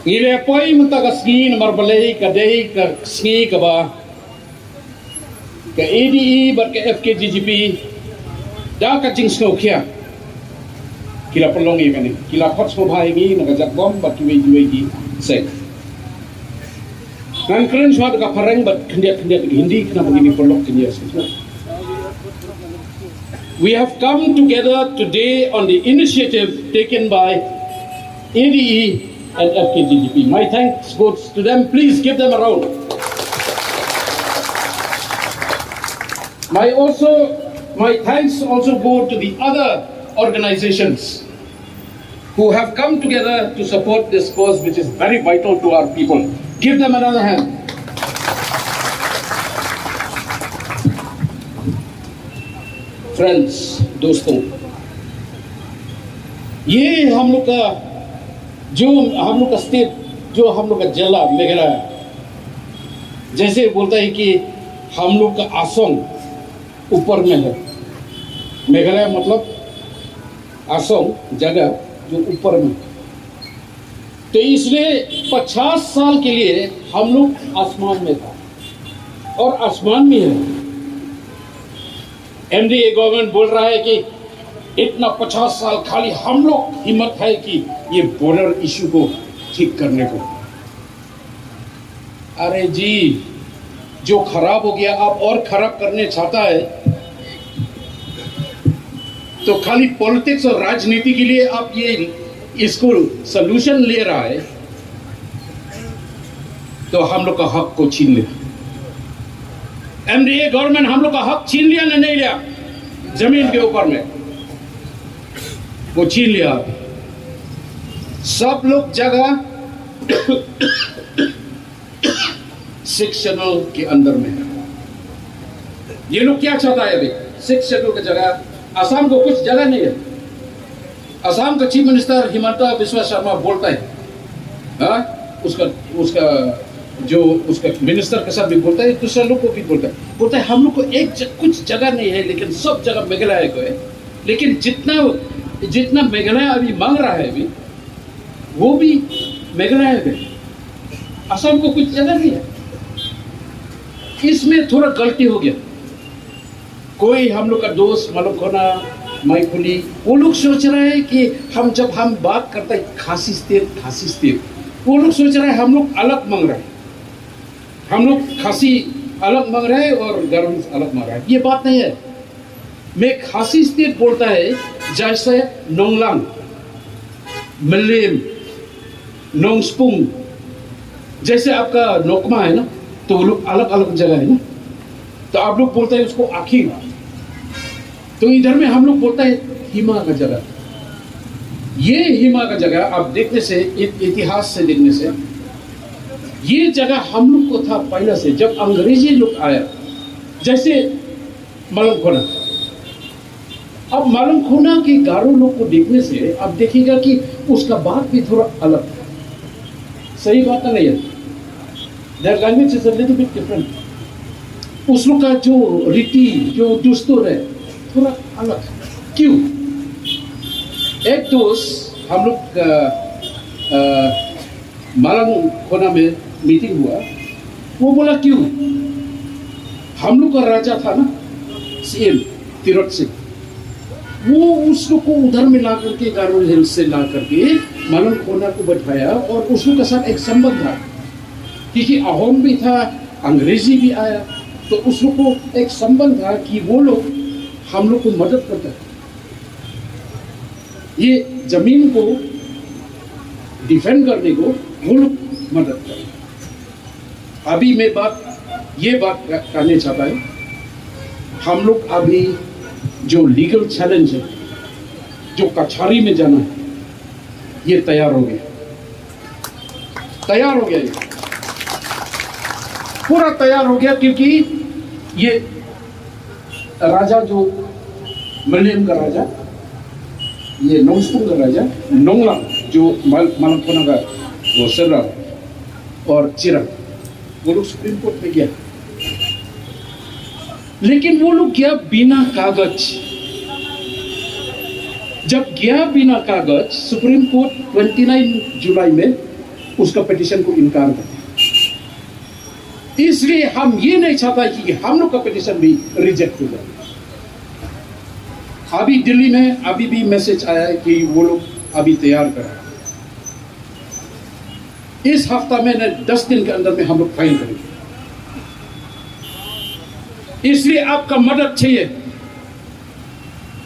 Ile poi mynta ka sngin marbalei ka dei ka sngi ka ba ka ADE bar ka FKGGP da ka jing snokya kila pelongi mani kila pot so bhai ngi na jak bom bat juai gi sek nan kren swat ka parang bat khyndew Hindi kena begini pelok kenya. We have come together today on the initiative taken by ADE and FKGGP. My thanks goes to them. Please give them a round. My thanks also go to the other organizations who have come together to support this cause, which is very vital to our people. Give them another hand. Friends, दोस्तों, ये हम लोग का state, जो हम लोग का जिला मेघालय, जैसे बोलता है कि हम लोग का आसोंग ऊपर में है। मेघालय मतलब आसोंग जगह जो ऊपर में, तो इसलिए 50 साल के लिए हम लोग आसमान में था और आसमान में है। एमडीए गवर्नमेंट बोल रहा है कि इतना 50 साल खाली हम लोग हिम्मत है कि ये बॉर्डर इशू को ठीक करने को। अरे जी, जो खराब हो गया आप और खराब करने चाहता है, तो खाली पॉलिटिक्स और राजनीति के लिए आप ये इसको सलूशन ले रहा है, तो हम लोग का हक को छीन लिया। एमडीए गवर्नमेंट हम लोग का हक छीन लिया ना नहीं लिया? जमीन के ऊपर में वो छीन लिया। सब लोग जगह शेड्यूल के अंदर में है। ये लोग क्या चाहता है? अभी 6 शेड्यूल की जगह असम को कुछ जगह नहीं है। असम का chief minister mynta Biswa Sharma बोलता है, उसका मिनिस्टर के साथ भी बोलता है, दूसरे लोग को भी बोलता है हम लोग को कुछ जगह नहीं है, लेकिन सब जगह मेघालय को है। लेकिन जितना मेघालय अभी मांग रहा है अभी, वो भी मेघालय में, असम को कुछ जगह नहीं है। इसमें थोड़ा गलती हो गया। कोई हम लोग का दोस्त मालूम खोना माइकुली, वो लोग सोच रहे हैं कि जब हम बात करते हैं खासी स्टेट, वो लोग सोच रहे हैं हम लोग अलग मांग रहे हैं, हम लोग खासी अलग मांग रहे हैं और गर्म अलग मांग रहे हैं। ये बात नहीं है। मैं खासी स्टेट बोलता है जैसे नोंगलांग, मिलिम, नोंगस्पुंग, जैसे आपका नोकमा है ना, तो वो लोग अलग अलग जगह है ना, तो आप लोग बोलते हैं उसको आखिर। तो इधर में हम लोग बोलता है हिमा का जगह। ये हिमा का जगह आप देखने से, इतिहास से देखने से, ये जगह हम लोग को था पहले से। जब अंग्रेजी लोग आया, जैसे मालूम खोना, अब मालूम खोना कि गारो लोग को देखने से आप देखिएगा कि उसका बात भी थोड़ा अलग है। सही बात नहीं है? Their language is a little bit different। उस लोग का जो रीति, जो दस्तूर है, थोड़ा अलग है। क्यों? एक दोस्त हम लोग मालूम खोना में मीटिंग हुआ, वो बोला क्यों? हम लोग का राजा था ना सीएम तिरट से, वो उस लोग को उधर में ला करके गारो हिल्स से ला करके मालूम खोना को बैठाया, और उस लोग के साथ एक संबंध था, क्योंकि अहोम भी था, अंग्रेजी भी आया, तो उस लोग को एक संबंध था कि वो लोग हम लोग को मदद करते हैं, ये जमीन को डिफेंड करने को वो लोग मदद करें। अभी मैं ये बात कहना चाहता है, हम लोग अभी जो लीगल चैलेंज है, जो कचहरी में जाना है, ये तैयार हो गया, ये पूरा तैयार हो गया। क्योंकि ये राजा जो मिलियम का राजा, ये नोंगस्पुंग का राजा, नोंगला जो मालूम खोना का वो सर्रा और चिरा, वो लोग सुप्रीम कोर्ट में गया। लेकिन वो लोग गया बिना कागज। जब गया बिना कागज, सुप्रीम कोर्ट 29 जुलाई में उसका पिटीशन को इनकार करते हैं। इसलिए हम ये नहीं चाहता कि हम लोग का पिटीशन भी रिजेक्ट हो जाए। अभी दिल्ली में अभी भी मैसेज आया है कि वो लोग अभी तैयार कर रहे हैं। इस हफ्ता में 10 दिन के अंदर में हम लोग फाइल करेंगे। इसलिए आपका मदद चाहिए,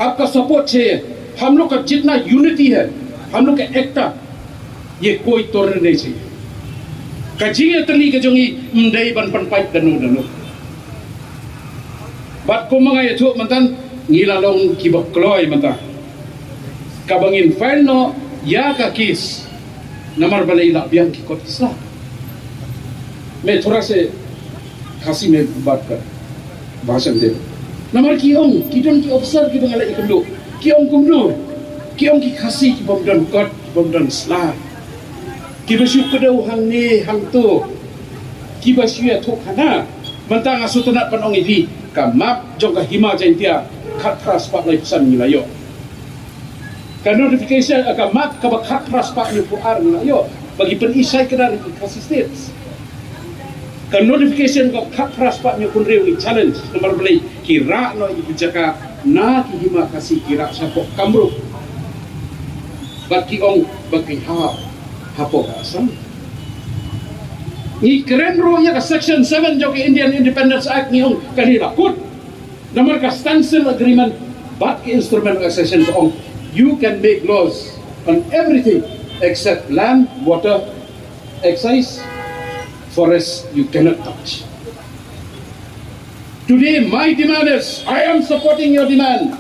आपका सपोर्ट चाहिए। हम लोग का जितना यूनिटी है, हम लोग का एकता, ये कोई तोड़ने नहीं चाहिए। Kajing teli kejongi mendai ban panpai danu. Bat ko mga itu mantan ngilalong kibak kloy mata. Kabangin file no iaka kis namar balai la biang ki kot isla. मैं थोड़ा से खासी में बात कर भाषण दे नंबर की ऑफिसर की बंगाली इकंडो की खासी की बमदन कट बमदन स्ला की Basu kedau hang ni hang tu की बसु ya थोक खाना mentang asutuna panong ini kamap jong ka hima jaintia khat pras pak lai pesan nilayo ka notification kamap ka khat pras pak ni puar nilayo bagi penisai kedar di kasih states ka notification ko khat pras pak ni kunrew ni challenge nomor beli kira no ibijaka na ki hima kasih kira sapo kamru bagi ong bagi hapoh asam ni kren ro ya ka section 7 jo ke Indian Independence Act ni ong kanila kut nomor ka standstill agreement bat ke instrument of accession ko ong you can make laws on everything except land, water, excise, forest you cannot touch. Today my demand is, I am supporting your demand.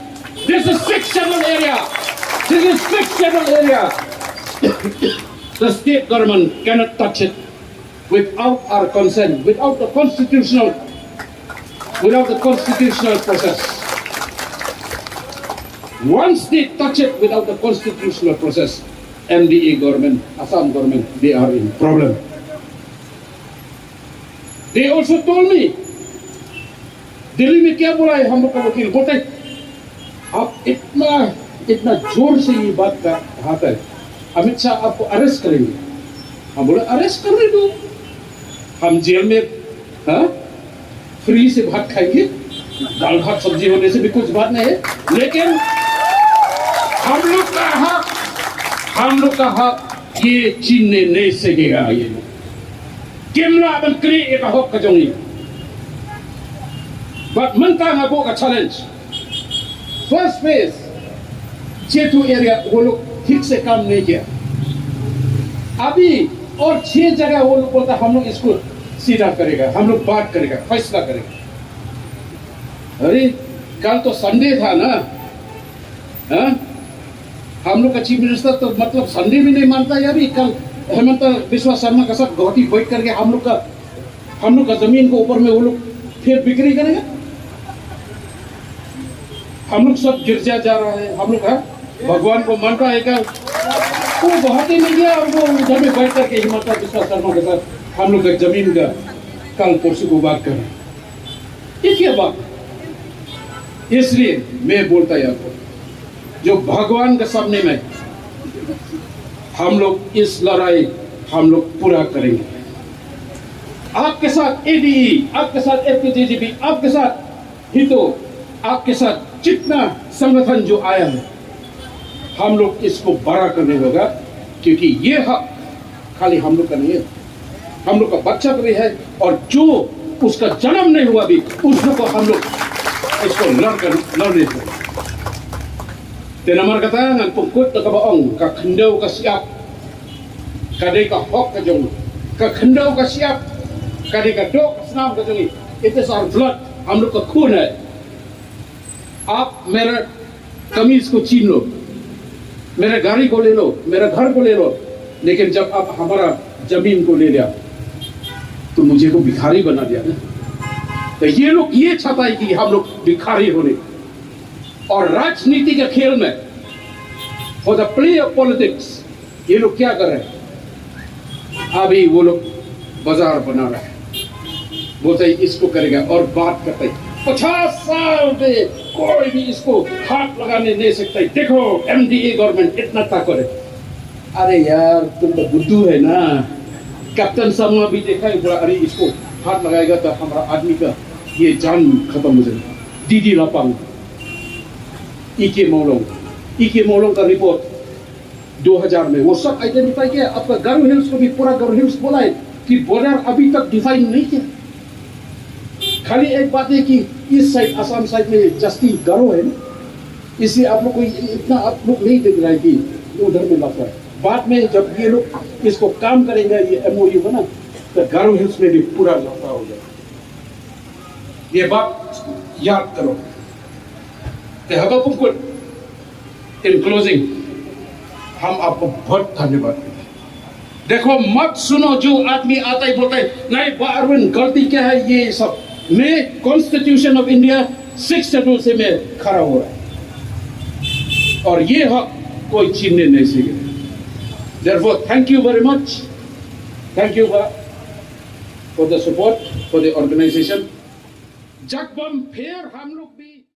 This is fictional area. The state government cannot touch it without our consent, without the constitutional process. Once they touch it without the constitutional process, MDA government, Assam government, they are in problem. They also told me, Delhi में क्या बोला है हम लोग का वकील, बोलते हैं आप इतना जोर से ये बात कहा है, अमित शाह आपको अरेस्ट करेंगे। हम बोले अरेस्ट करने दो, हम जेल में फ्री से भात खाएंगे, दाल भात सब्जी होने से भी कुछ बात नहीं है, लेकिन हम लोग का हक ये छीनने नहीं सकेगा। ये किमला अपन क्री एक हक का जोंगी बट mynta ngabo का challenge first phase Chetu area वो लोग ठीक से काम नहीं किया अभी, और 6 जगह वो लोग बोलता हम लोग इसको सीधा करेगा, हम लोग बात करेगा, फैसला करेगा। अरे कल तो संडे था ना, हम लोग का चीफ मिनिस्टर तो मतलब संडे भी नहीं मानता यार। कल हेमंत बिस्वा शर्मा के साथ गुवाहाटी बैठ करके हम लोग का जमीन को ऊपर में वो लोग फिर बिक्री करेगा। हम लोग सब गिरजा जा रहा है, हम लोग भगवान को मान रहा है क्या? वो गुवाहाटी में गया, वो उधर में बैठ करके हेमंत बिस्वा शर्मा के साथ हम लोग का जमीन का कल परसों को बात कर रहे हैं। एक बात, इसलिए मैं बोलता है आपको, जो भगवान के सामने में हम लोग इस लड़ाई हम लोग पूरा करेंगे। आपके साथ एडीई, आपके साथ एफपीजीजीबी, आपके साथ हितो, आपके साथ जितना संगठन जो आया है, हम लोग इसको बड़ा करने होगा, क्योंकि ये हक खाली हम लोग का नहीं है, हम लोग का बच्चा भी है, और जो उसका जन्म नहीं हुआ भी उसको हम लोग इसको लड़ने को tenamar kata ngan pungkut ka baong ka khyndew ka shyiap kadai ka hok ka jong ka khyndew ka shyiap kadai ka do ka snam ka jong it is our blood, हम लोग का खून है। आप मेरा कमीज को छीन लो, मेरे गाड़ी को ले लो, मेरे घर को ले लो, लेकिन जब आप हमारा जमीन को ले लिया तो मुझे को भिखारी बना दिया ना। तो ये लोग ये चाहता है कि हम लोग भिखारी होने, और राजनीति के खेल में for the play of politics ये लोग क्या कर रहे हैं? अभी वो लोग बाजार बना रहे हैं, बोलते हैं इसको करेगा, और बात करते हैं 50 साल में कोई भी इसको हाथ लगाने नहीं सकता। देखो MDA गवर्नमेंट इतना ताकत है, अरे यार तुम तो बुद्धू है ना। कैप्टन संगमा भी देखा है, बोला अरे इसको हाथ लगाएगा तो हमारा आदमी का ये जान खत्म हो जाएगा। दीदी लापांग इके मोलोंग का रिपोर्ट 2000 में वो सब आइडेंटिफाई किया। आपका गारो हिल्स को भी पूरा गारो हिल्स बोला है कि बॉर्डर अभी तक डिफाइन नहीं किया। खाली एक बात है कि इस साइड असम साइड में जस्ती गारो है ना, इसलिए आप लोग को इतना आप लोग नहीं देख रहा है कि उधर में लफड़ा है। बाद में जब ये लोग इसको काम करेंगे, ये MOU बना, तो गारो हिल्स में भी पूरा लफड़ा हो जाएगा। ये बात याद करो। इन क्लोजिंग हम आपको बहुत धन्यवाद देते हैं। देखो मत सुनो जो आदमी आता है बोलता है नहीं अरविंद गलती क्या है, ये सब मैं कॉन्स्टिट्यूशन ऑफ इंडिया 6 शेड्यूल से मैं खड़ा हो रहा है और ये हक कोई छीनने नहीं सीखे। Therefore, thank you very much. Thank you for the support for the organization. जब हम फिर हम लोग भी